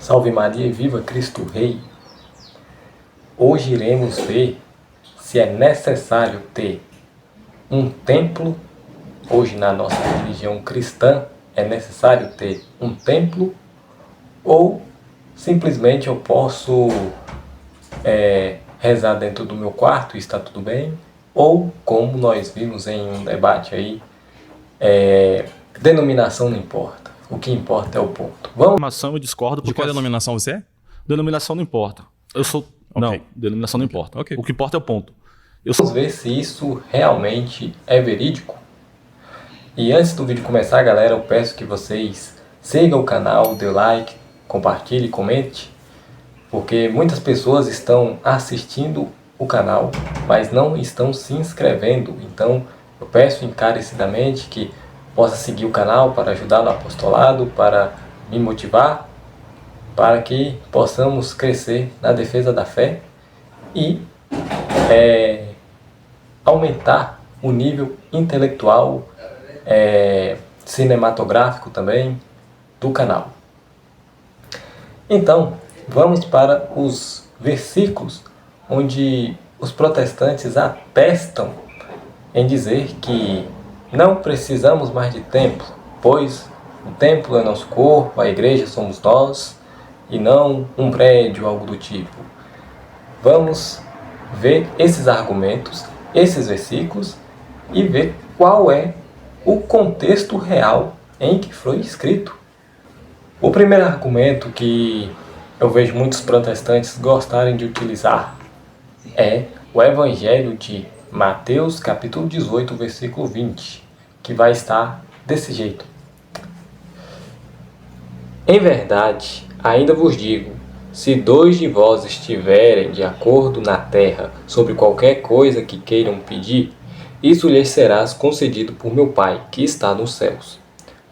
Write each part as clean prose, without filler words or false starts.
Salve Maria e viva Cristo Rei! Hoje iremos ver se é necessário ter um templo. Hoje na nossa religião cristã é necessário ter um templo ou simplesmente eu posso rezar dentro do meu quarto e está tudo bem, ou como nós vimos em um debate aí, denominação não importa, o que importa é o ponto. Denominação eu discordo. De qual denominação você é? Denominação não importa. Eu sou... Não, denominação não importa. O que importa é o ponto. Vamos ver se isso realmente é verídico. E antes do vídeo começar, galera, eu peço que vocês sigam o canal, dê like, compartilhe, comente, porque muitas pessoas estão assistindo o canal, mas não estão se inscrevendo. Então, eu peço encarecidamente que possa seguir o canal para ajudar no apostolado, para me motivar, para que possamos crescer na defesa da fé e aumentar o nível intelectual, cinematográfico também do canal. Então, vamos para os versículos onde os protestantes atestam em dizer que não precisamos mais de templo, pois o templo é nosso corpo, a igreja somos nós, e não um prédio, algo do tipo. Vamos ver esses argumentos, esses versículos, e ver qual é o contexto real em que foi escrito. O primeiro argumento que eu vejo muitos protestantes gostarem de utilizar é o Evangelho de Mateus, capítulo 18, versículo 20, que vai estar desse jeito. Em verdade, ainda vos digo, se dois de vós estiverem de acordo na terra sobre qualquer coisa que queiram pedir, isso lhes será concedido por meu Pai, que está nos céus.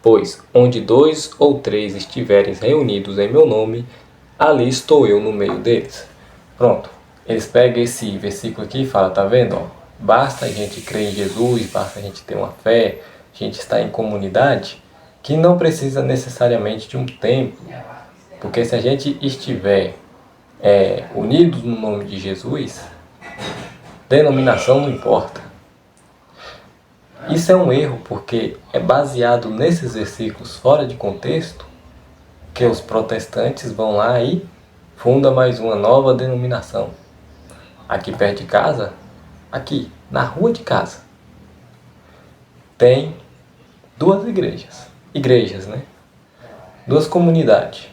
Pois, onde 2 ou 3 estiverem reunidos em meu nome, ali estou eu no meio deles. Pronto. Eles pegam esse versículo aqui e falam, tá vendo? Ó, basta a gente crer em Jesus, basta a gente ter uma fé, a gente está em comunidade, que não precisa necessariamente de um templo. Porque se a gente estiver unidos no nome de Jesus, denominação não importa. Isso é um erro, porque é baseado nesses versículos fora de contexto que os protestantes vão lá e fundam mais uma nova denominação. Aqui perto de casa, aqui na rua de casa, tem duas igrejas, né? Duas comunidades.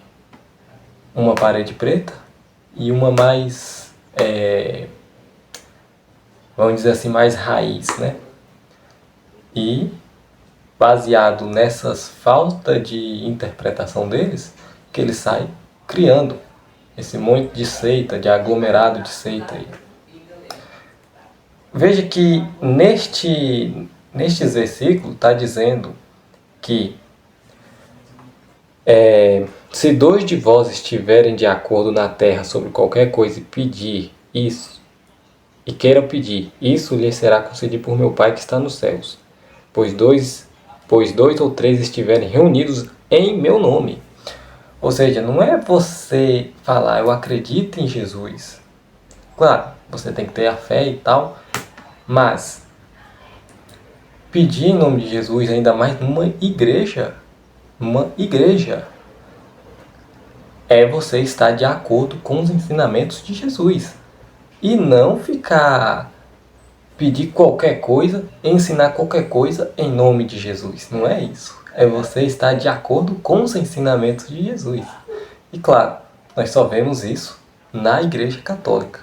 Uma parede preta e uma mais, vamos dizer assim, mais raiz, né? E, baseado nessas falta de interpretação deles, que eles saem criando esse monte de seita, de aglomerado de seita aí. Veja que nestes versículos está dizendo que se dois de vós estiverem de acordo na terra sobre qualquer coisa e pedir isso, e queiram pedir, isso lhes será concedido por meu Pai que está nos céus. Pois dois ou três estiverem reunidos em meu nome. Ou seja, não é você falar, eu acredito em Jesus. Claro, você tem que ter a fé e tal, mas pedir em nome de Jesus, ainda mais numa igreja, é você estar de acordo com os ensinamentos de Jesus. E não pedir qualquer coisa, ensinar qualquer coisa em nome de Jesus. Não é isso. É você estar de acordo com os ensinamentos de Jesus. E claro, nós só vemos isso na Igreja Católica.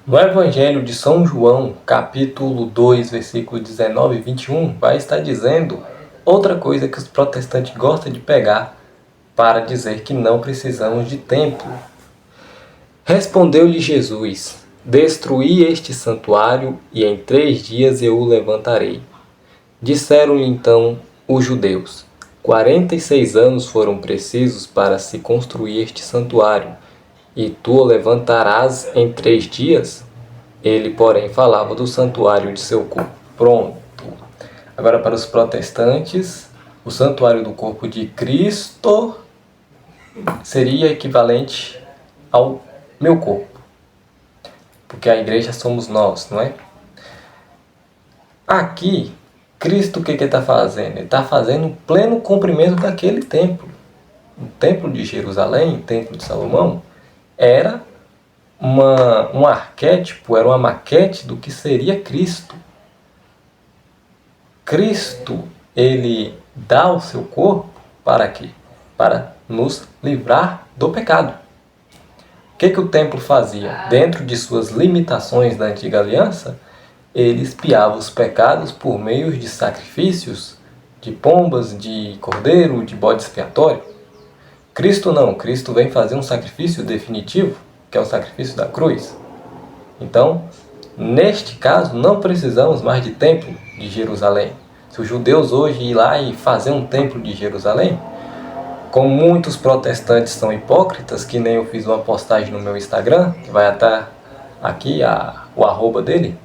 No Evangelho de São João, capítulo 2, versículo 19 e 21, vai estar dizendo outra coisa que os protestantes gostam de pegar para dizer que não precisamos de templo. Respondeu-lhe Jesus: destruí este santuário e em 3 dias eu o levantarei. Disseram-lhe então os judeus: 46 anos foram precisos para se construir este santuário, e tu o levantarás em 3 dias? Ele, porém, falava do santuário de seu corpo. Pronto. Agora, para os protestantes, o santuário do corpo de Cristo seria equivalente ao meu corpo. Porque a igreja somos nós, não é? Aqui, Cristo o que ele está fazendo? Ele está fazendo um pleno cumprimento daquele templo. O templo de Jerusalém, o templo de Salomão, era um arquétipo, era uma maquete do que seria Cristo. Cristo, ele dá o seu corpo para quê? Para nos livrar do pecado. O que o templo fazia? Dentro de suas limitações da antiga aliança, ele expiava os pecados por meio de sacrifícios, de pombas, de cordeiro, de bode expiatório. Cristo não, Cristo vem fazer um sacrifício definitivo, que é o sacrifício da cruz. Então, neste caso, não precisamos mais de templo de Jerusalém. Se os judeus hoje ir lá e fazer um templo de Jerusalém, como muitos protestantes são hipócritas, que nem eu fiz uma postagem no meu Instagram, que vai estar aqui o arroba dele,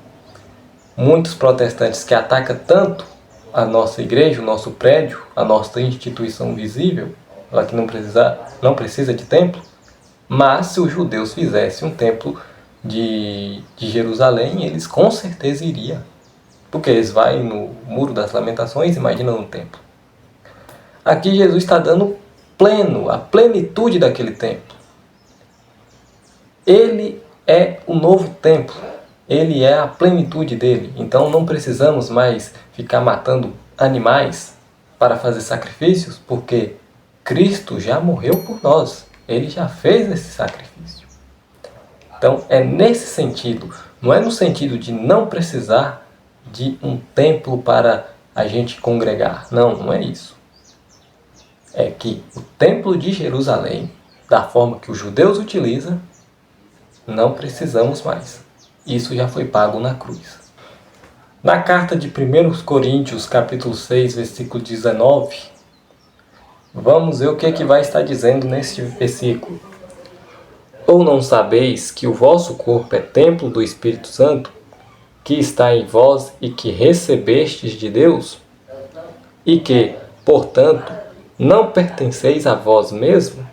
muitos protestantes que atacam tanto a nossa igreja, o nosso prédio, a nossa instituição visível, ela que não precisa de templo, mas se os judeus fizessem um templo de Jerusalém, eles com certeza iriam. Porque eles vão no Muro das Lamentações, imaginam um templo. Aqui Jesus está dando a plenitude daquele templo. Ele é o novo templo. Ele é a plenitude dele. Então não precisamos mais ficar matando animais para fazer sacrifícios, porque Cristo já morreu por nós. Ele já fez esse sacrifício. Então é nesse sentido. Não é no sentido de não precisar de um templo para a gente congregar. Não, não é isso. É que o templo de Jerusalém, da forma que os judeus utilizam, não precisamos mais. Isso já foi pago na cruz. Na carta de 1 Coríntios, capítulo 6, versículo 19, vamos ver o que é que vai estar dizendo neste versículo. Ou não sabeis que o vosso corpo é templo do Espírito Santo, que está em vós e que recebestes de Deus, e que, portanto, não pertenceis a vós mesmo?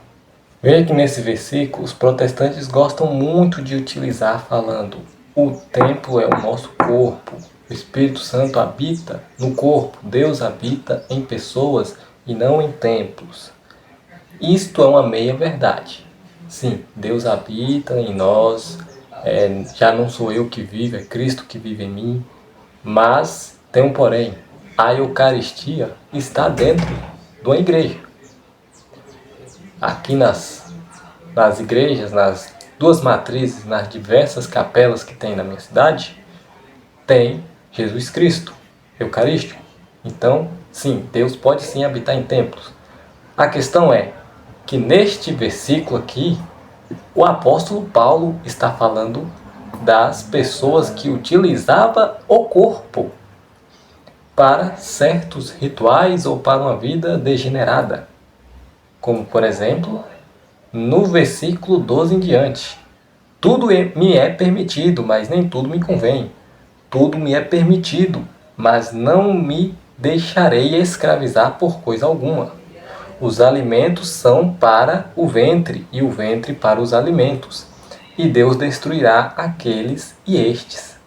Veja que nesse versículo os protestantes gostam muito de utilizar falando: o templo é o nosso corpo, o Espírito Santo habita no corpo, Deus habita em pessoas e não em templos. Isto é uma meia-verdade. Sim, Deus habita em nós, já não sou eu que vivo, é Cristo que vive em mim, mas tem um porém: a Eucaristia está dentro de uma igreja. Aqui nas igrejas, nas duas matrizes, nas diversas capelas que tem na minha cidade, tem Jesus Cristo, Eucarístico. Então, sim, Deus pode sim habitar em templos. A questão é que neste versículo aqui, o apóstolo Paulo está falando das pessoas que utilizavam o corpo para certos rituais ou para uma vida degenerada. Como, por exemplo, no versículo 12 em diante. Tudo me é permitido, mas nem tudo me convém. Tudo me é permitido, mas não me deixarei escravizar por coisa alguma. Os alimentos são para o ventre, e o ventre para os alimentos. E Deus destruirá aqueles e estes.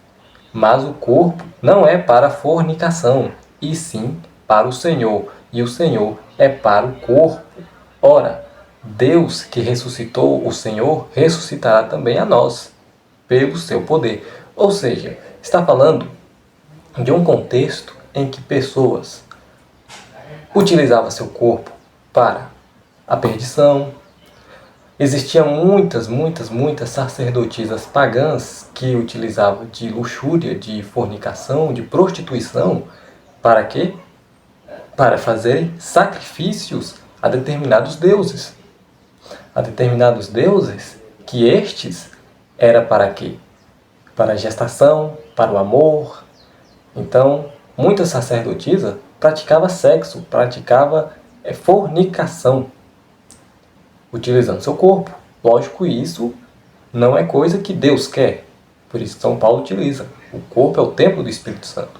Mas o corpo não é para a fornicação, e sim para o Senhor, e o Senhor é para o corpo. Ora, Deus que ressuscitou o Senhor, ressuscitará também a nós, pelo seu poder. Ou seja, está falando de um contexto em que pessoas utilizavam seu corpo para a perdição. Existiam muitas sacerdotisas pagãs que utilizavam de luxúria, de fornicação, de prostituição. Para quê? Para fazerem sacrifícios a determinados deuses. A determinados deuses que estes era para quê? Para a gestação, para o amor. Então, muitas sacerdotisas praticavam sexo, praticavam fornicação, utilizando seu corpo. Lógico, isso não é coisa que Deus quer. Por isso que São Paulo utiliza. O corpo é o templo do Espírito Santo.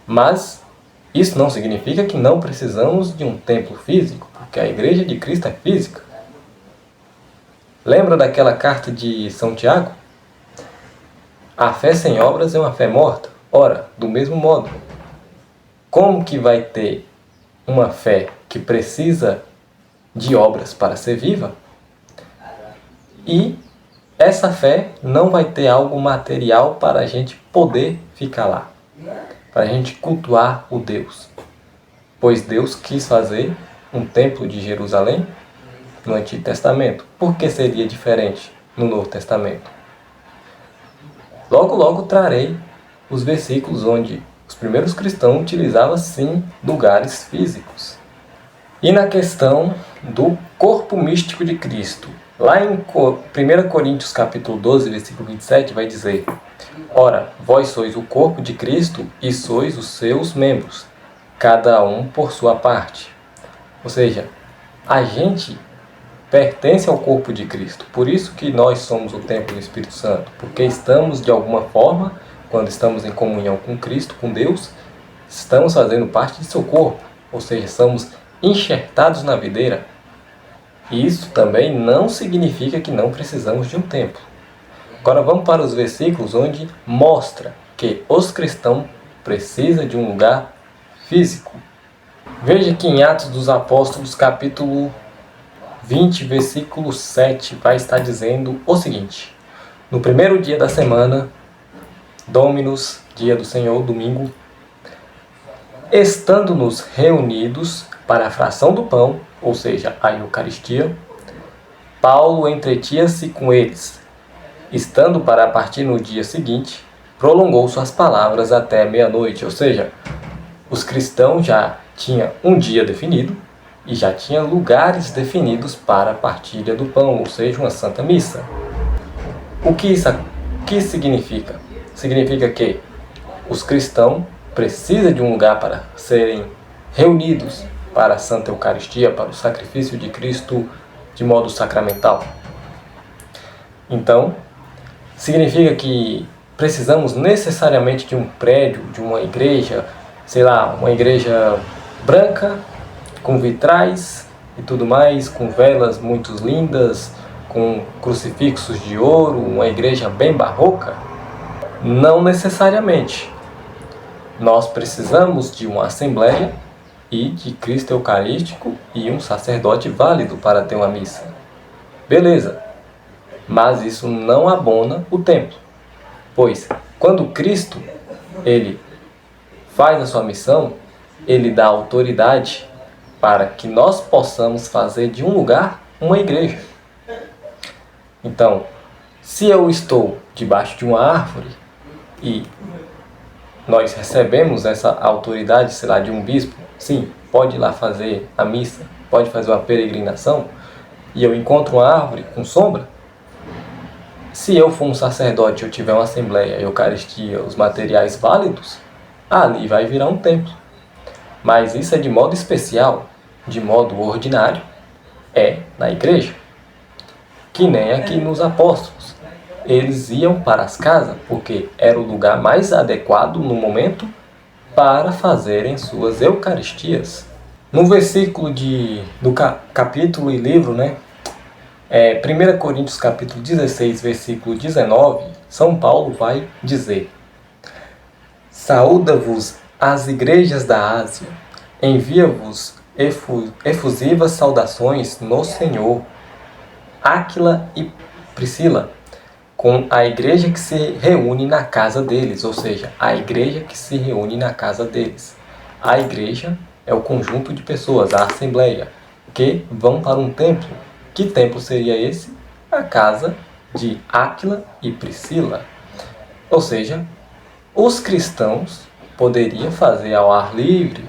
Mas isso não significa que não precisamos de um templo físico, porque a igreja de Cristo é física. Lembra daquela carta de São Tiago? A fé sem obras é uma fé morta. Ora, do mesmo modo, como que vai ter uma fé que precisa de obras para ser viva? E essa fé não vai ter algo material para a gente poder ficar lá, para a gente cultuar o Deus. Pois Deus quis fazer um templo de Jerusalém no Antigo Testamento. Por que seria diferente no Novo Testamento? Logo, logo trarei os versículos onde os primeiros cristãos utilizavam, sim, lugares físicos. E na questão do corpo místico de Cristo, lá em 1 Coríntios capítulo 12, versículo 27, vai dizer: Ora, vós sois o corpo de Cristo e sois os seus membros, cada um por sua parte. Ou seja, a gente pertence ao corpo de Cristo. Por isso que nós somos o templo do Espírito Santo, porque estamos, de alguma forma, quando estamos em comunhão com Cristo, com Deus, estamos fazendo parte de seu corpo, ou seja, somos enxertados na videira. E isso também não significa que não precisamos de um templo. Agora vamos para os versículos onde mostra que os cristãos precisam de um lugar físico. Veja que em Atos dos Apóstolos, capítulo 20, versículo 7, vai estar dizendo o seguinte: No primeiro dia da semana, Dominus, dia do Senhor, domingo, estando-nos reunidos para a fração do pão, ou seja, a Eucaristia, Paulo entretinha-se com eles. Estando para partir no dia seguinte, prolongou suas palavras até meia-noite, ou seja, os cristãos já tinham um dia definido, e já tinha lugares definidos para a partilha do pão, ou seja, uma Santa Missa. O que isso significa? Significa que os cristãos precisam de um lugar para serem reunidos para a Santa Eucaristia, para o sacrifício de Cristo de modo sacramental. Então, significa que precisamos necessariamente de um prédio, de uma igreja, sei lá, uma igreja branca, com vitrais e tudo mais, com velas muito lindas, com crucifixos de ouro, uma igreja bem barroca? Não necessariamente. Nós precisamos de uma assembleia e de Cristo Eucarístico e um sacerdote válido para ter uma missa. Beleza, mas isso não abona o templo, pois quando Cristo ele faz a sua missão, ele dá autoridade para que nós possamos fazer de um lugar uma igreja. Então, se eu estou debaixo de uma árvore e nós recebemos essa autoridade, sei lá, de um bispo, sim, pode ir lá fazer a missa, pode fazer uma peregrinação, e eu encontro uma árvore com sombra, se eu for um sacerdote e eu tiver uma assembleia, a Eucaristia, os materiais válidos, ali vai virar um templo. Mas isso é de modo especial, de modo ordinário, é na igreja. Que nem aqui nos apóstolos. Eles iam para as casas porque era o lugar mais adequado no momento para fazerem suas eucaristias. No versículo do capítulo e livro, 1 Coríntios capítulo 16, versículo 19, São Paulo vai dizer: Saúda-vos as igrejas da Ásia, envia-vos efusivas saudações no Senhor, Áquila e Priscila, com a igreja que se reúne na casa deles, ou seja, a igreja que se reúne na casa deles. A igreja é o conjunto de pessoas, a assembleia, que vão para um templo. Que templo seria esse? A casa de Áquila e Priscila. Ou seja, os cristãos poderiam fazer ao ar livre,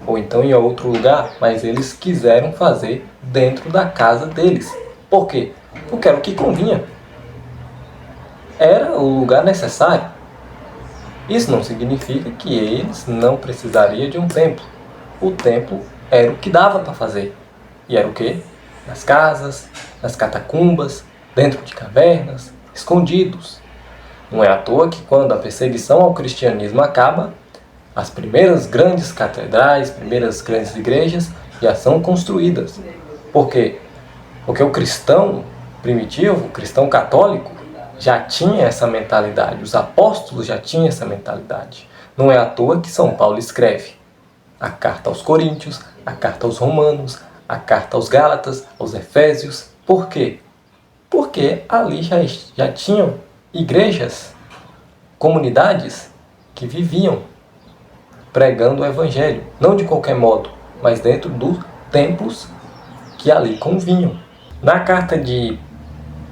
ou então em outro lugar, mas eles quiseram fazer dentro da casa deles. Por quê? Porque era o que convinha. Era o lugar necessário. Isso não significa que eles não precisariam de um templo. O templo era o que dava para fazer. E era o quê? Nas casas, nas catacumbas, dentro de cavernas, escondidos. Não é à toa que quando a perseguição ao cristianismo acaba, as primeiras grandes catedrais, primeiras grandes igrejas já são construídas. Por quê? Porque o cristão, primitivo, o cristão católico, já tinha essa mentalidade. Os apóstolos já tinham essa mentalidade. Não é à toa que São Paulo escreve a carta aos Coríntios, a carta aos Romanos, a carta aos Gálatas, aos Efésios. Por quê? Porque ali já tinham igrejas, comunidades que viviam pregando o Evangelho. Não de qualquer modo, mas dentro dos templos que ali convinham. Na carta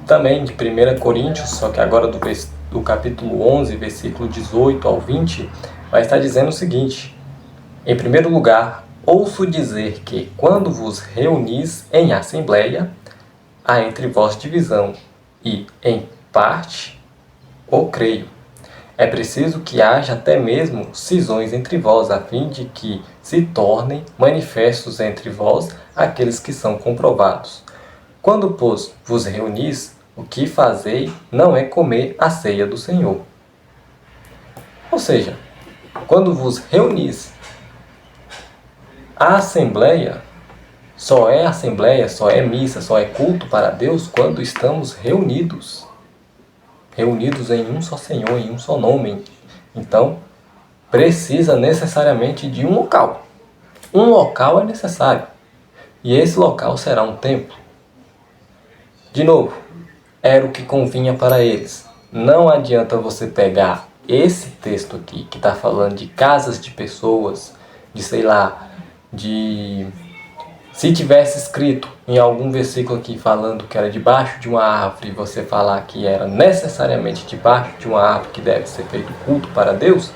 também de 1 Coríntios, só que agora do capítulo 11, versículo 18 ao 20, vai estar dizendo o seguinte: em primeiro lugar, ouço dizer que, quando vos reunis em assembleia, há entre vós divisão, e, em parte, o creio. É preciso que haja até mesmo cisões entre vós, a fim de que se tornem manifestos entre vós aqueles que são comprovados. Quando, pois, vos reunis, o que fazei não é comer a ceia do Senhor. Ou seja, quando vos reunis, a assembleia, só é missa, só é culto para Deus quando estamos reunidos. Reunidos em um só Senhor, em um só nome. Então, precisa necessariamente de um local. Um local é necessário. E esse local será um templo. De novo, era o que convinha para eles. Não adianta você pegar esse texto aqui, que está falando de casas de pessoas, de sei lá, se tivesse escrito em algum versículo aqui falando que era debaixo de uma árvore, você falar que era necessariamente debaixo de uma árvore que deve ser feito culto para Deus,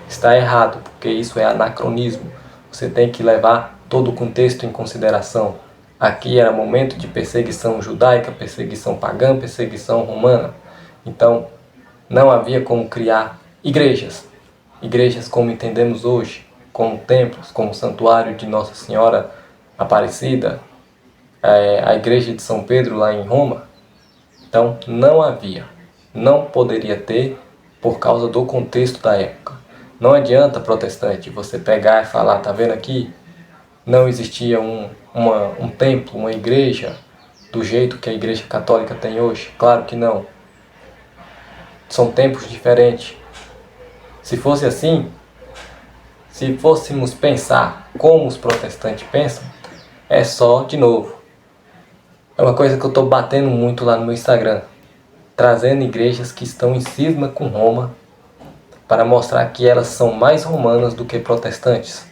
está errado, porque isso é anacronismo. Você tem que levar todo o contexto em consideração. Aqui era momento de perseguição judaica, perseguição pagã, perseguição romana. Então, não havia como criar igrejas. Igrejas como entendemos hoje, como templos, como o santuário de Nossa Senhora Aparecida, a igreja de São Pedro lá em Roma. Então, não havia. Não poderia ter por causa do contexto da época. Não adianta, protestante, você pegar e falar, tá vendo aqui? Não existia um templo, uma igreja do jeito que a igreja católica tem hoje. Claro que não. São tempos diferentes. Se fosse assim, se fôssemos pensar como os protestantes pensam, é só, de novo, é uma coisa que eu estou batendo muito lá no meu Instagram, trazendo igrejas que estão em cisma com Roma, para mostrar que elas são mais romanas do que protestantes.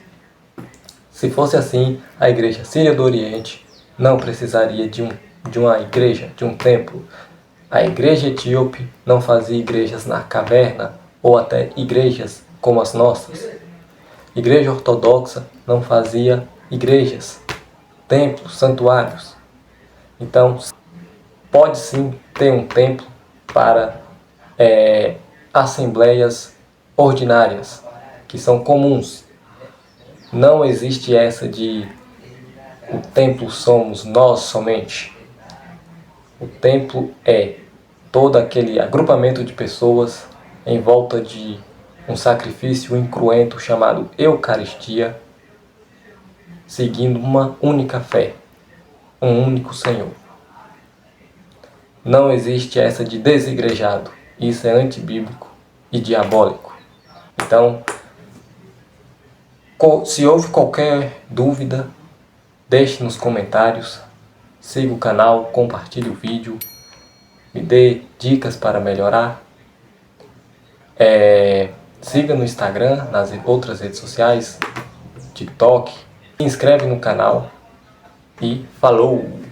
Se fosse assim, a igreja síria do Oriente não precisaria de uma igreja, de um templo. A igreja etíope não fazia igrejas na caverna ou até igrejas como as nossas. Igreja ortodoxa não fazia igrejas, templos, santuários. Então, pode sim ter um templo para assembleias ordinárias, que são comuns. Não existe essa de o templo somos nós somente. O templo é todo aquele agrupamento de pessoas em volta de um sacrifício incruento chamado Eucaristia, seguindo uma única fé, um único Senhor. Não existe essa de desigrejado. Isso é antibíblico e diabólico. Então, se houve qualquer dúvida, deixe nos comentários, siga o canal, compartilhe o vídeo, me dê dicas para melhorar. Siga no Instagram, nas outras redes sociais, TikTok, se inscreve no canal e falou!